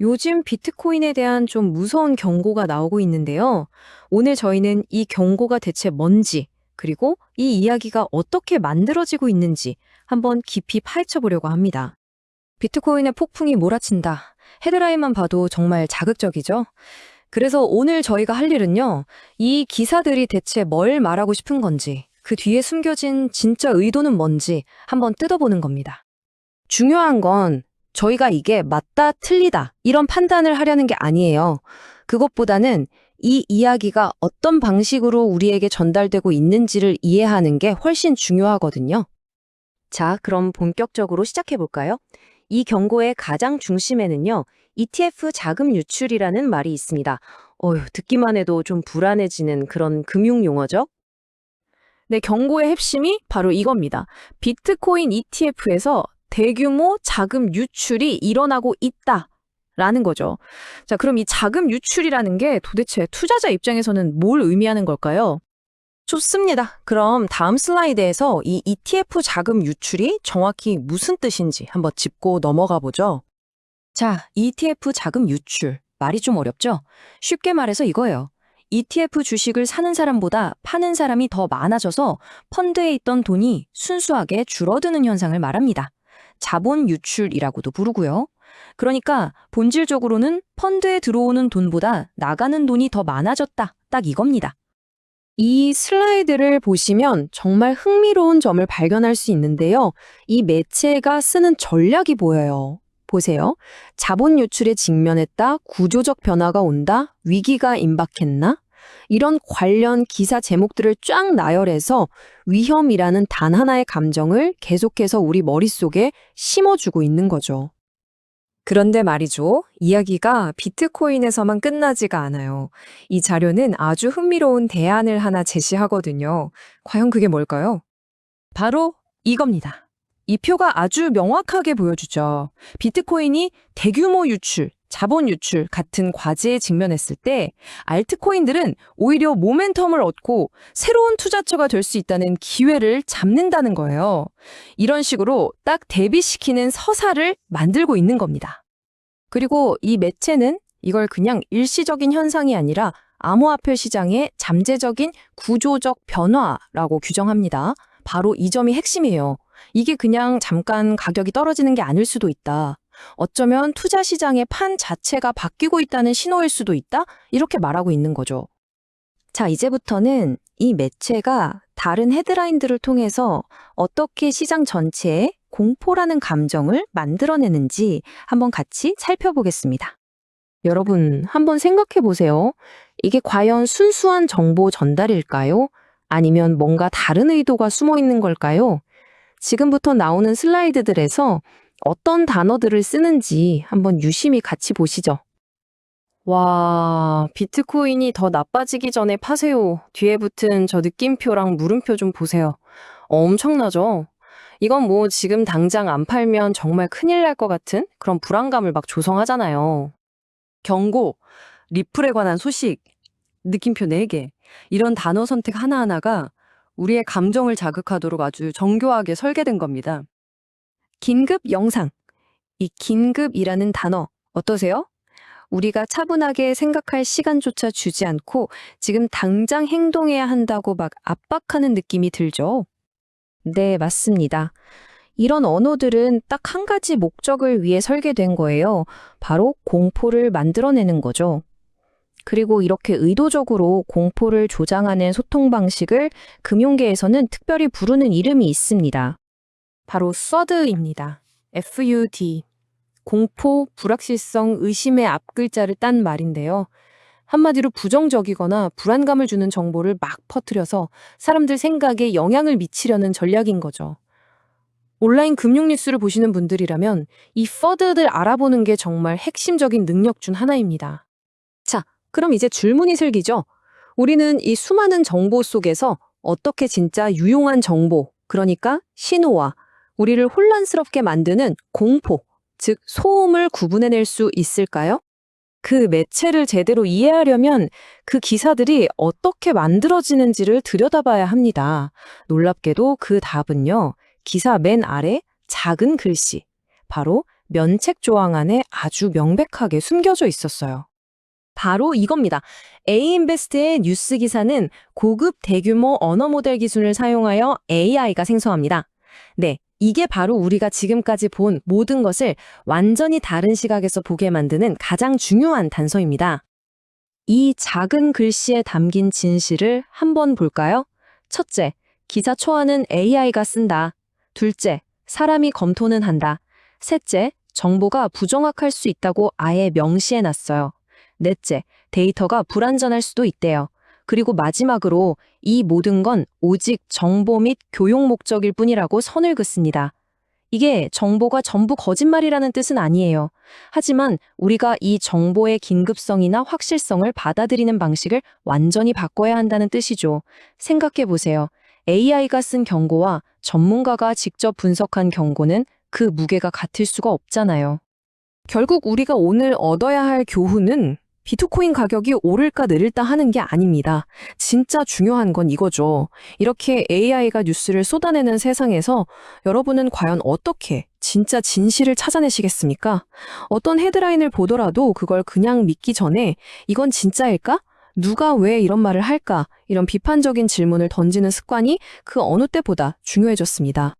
요즘 비트코인에 대한 좀 무서운 경고가 나오고 있는데요. 오늘 저희는 이 경고가 대체 뭔지, 그리고 이 이야기가 어떻게 만들어지고 있는지 한번 깊이 파헤쳐 보려고 합니다. 비트코인의 폭풍이 몰아친다. 헤드라인만 봐도 정말 자극적이죠? 그래서 오늘 저희가 할 일은요, 이 기사들이 대체 뭘 말하고 싶은 건지, 그 뒤에 숨겨진 진짜 의도는 뭔지 한번 뜯어보는 겁니다. 중요한 건 저희가 이게 맞다, 틀리다, 이런 판단을 하려는 게 아니에요. 그것보다는 이 이야기가 어떤 방식으로 우리에게 전달되고 있는지를 이해하는 게 훨씬 중요하거든요. 자, 그럼 본격적으로 시작해 볼까요? 이 경고의 가장 중심에는요, ETF 자금 유출이라는 말이 있습니다. 듣기만 해도 좀 불안해지는 그런 금융 용어죠? 네, 경고의 핵심이 바로 이겁니다. 비트코인 ETF에서 대규모 자금 유출이 일어나고 있다라는 거죠. 자, 그럼 이 자금 유출이라는 게 도대체 투자자 입장에서는 뭘 의미하는 걸까요? 좋습니다. 그럼 다음 슬라이드에서 이 ETF 자금 유출이 정확히 무슨 뜻인지 한번 짚고 넘어가 보죠. 자, ETF 자금 유출. 말이 좀 어렵죠? 쉽게 말해서 이거예요. ETF 주식을 사는 사람보다 파는 사람이 더 많아져서 펀드에 있던 돈이 순수하게 줄어드는 현상을 말합니다. 자본 유출이라고도 부르고요. 그러니까 본질적으로는 펀드에 들어오는 돈보다 나가는 돈이 더 많아졌다. 딱 이겁니다. 이 슬라이드를 보시면 정말 흥미로운 점을 발견할 수 있는데요. 이 매체가 쓰는 전략이 보여요. 보세요. 자본 유출에 직면했다, 구조적 변화가 온다, 위기가 임박했나? 이런 관련 기사 제목들을 쫙 나열해서 위험이라는 단 하나의 감정을 계속해서 우리 머릿속에 심어주고 있는 거죠. 그런데 말이죠. 이야기가 비트코인에서만 끝나지가 않아요. 이 자료는 아주 흥미로운 대안을 하나 제시하거든요. 과연 그게 뭘까요? 바로 이겁니다. 이 표가 아주 명확하게 보여주죠. 비트코인이 대규모 유출, 자본 유출 같은 과제에 직면했을 때 알트코인들은 오히려 모멘텀을 얻고 새로운 투자처가 될 수 있다는 기회를 잡는다는 거예요. 이런 식으로 딱 대비시키는 서사를 만들고 있는 겁니다. 그리고 이 매체는 이걸 그냥 일시적인 현상이 아니라 암호화폐 시장의 잠재적인 구조적 변화라고 규정합니다. 바로 이 점이 핵심이에요. 이게 그냥 잠깐 가격이 떨어지는 게 아닐 수도 있다. 어쩌면 투자 시장의 판 자체가 바뀌고 있다는 신호일 수도 있다? 이렇게 말하고 있는 거죠. 자, 이제부터는 이 매체가 다른 헤드라인들을 통해서 어떻게 시장 전체에 공포라는 감정을 만들어내는지 한번 같이 살펴보겠습니다. 여러분, 한번 생각해 보세요. 이게 과연 순수한 정보 전달일까요? 아니면 뭔가 다른 의도가 숨어 있는 걸까요? 지금부터 나오는 슬라이드들에서 어떤 단어들을 쓰는지 한번 유심히 같이 보시죠. 와, 비트코인이 더 나빠지기 전에 파세요. 뒤에 붙은 저 느낌표랑 물음표 좀 보세요. 엄청나죠? 이건 뭐 지금 당장 안 팔면 정말 큰일 날 것 같은 그런 불안감을 막 조성하잖아요. 경고, 리플에 관한 소식, 느낌표 4개. 이런 단어 선택 하나하나가 우리의 감정을 자극하도록 아주 정교하게 설계된 겁니다. 긴급 영상. 이 긴급이라는 단어 어떠세요? 우리가 차분하게 생각할 시간조차 주지 않고 지금 당장 행동해야 한다고 막 압박하는 느낌이 들죠? 네, 맞습니다. 이런 언어들은 딱 한 가지 목적을 위해 설계된 거예요. 바로 공포를 만들어내는 거죠. 그리고 이렇게 의도적으로 공포를 조장하는 소통 방식을 금융계에서는 특별히 부르는 이름이 있습니다. 바로 FUD입니다. FUD. 공포, 불확실성, 의심의 앞글자를 딴 말인데요. 한마디로 부정적이거나 불안감을 주는 정보를 막 퍼뜨려서 사람들 생각에 영향을 미치려는 전략인 거죠. 온라인 금융 뉴스를 보시는 분들이라면 이 FUD들 알아보는 게 정말 핵심적인 능력 중 하나입니다. 자, 그럼 이제 줄무늬 슬기죠. 우리는 이 수많은 정보 속에서 어떻게 진짜 유용한 정보, 그러니까 신호와 우리를 혼란스럽게 만드는 공포, 즉 소음을 구분해낼 수 있을까요? 그 매체를 제대로 이해하려면 그 기사들이 어떻게 만들어지는지를 들여다봐야 합니다. 놀랍게도 그 답은요, 기사 맨 아래 작은 글씨, 바로 면책 조항 안에 아주 명백하게 숨겨져 있었어요. 바로 이겁니다. A인베스트의 뉴스 기사는 고급 대규모 언어 모델 기술을 사용하여 AI가 생성합니다. 네, 이게 바로 우리가 지금까지 본 모든 것을 완전히 다른 시각에서 보게 만드는 가장 중요한 단서입니다. 이 작은 글씨에 담긴 진실을 한번 볼까요? 첫째, 기사 초안은 AI가 쓴다. 둘째, 사람이 검토는 한다. 셋째, 정보가 부정확할 수 있다고 아예 명시해놨어요. 넷째, 데이터가 불완전할 수도 있대요. 그리고 마지막으로 이 모든 건 오직 정보 및 교육 목적일 뿐이라고 선을 긋습니다. 이게 정보가 전부 거짓말이라는 뜻은 아니에요. 하지만 우리가 이 정보의 긴급성이나 확실성을 받아들이는 방식을 완전히 바꿔야 한다는 뜻이죠. 생각해 보세요. AI가 쓴 경고와 전문가가 직접 분석한 경고는 그 무게가 같을 수가 없잖아요. 결국 우리가 오늘 얻어야 할 교훈은 비트코인 가격이 오를까 내릴까 하는 게 아닙니다. 진짜 중요한 건 이거죠. 이렇게 AI가 뉴스를 쏟아내는 세상에서 여러분은 과연 어떻게 진짜 진실을 찾아내시겠습니까? 어떤 헤드라인을 보더라도 그걸 그냥 믿기 전에 이건 진짜일까? 누가 왜 이런 말을 할까? 이런 비판적인 질문을 던지는 습관이 그 어느 때보다 중요해졌습니다.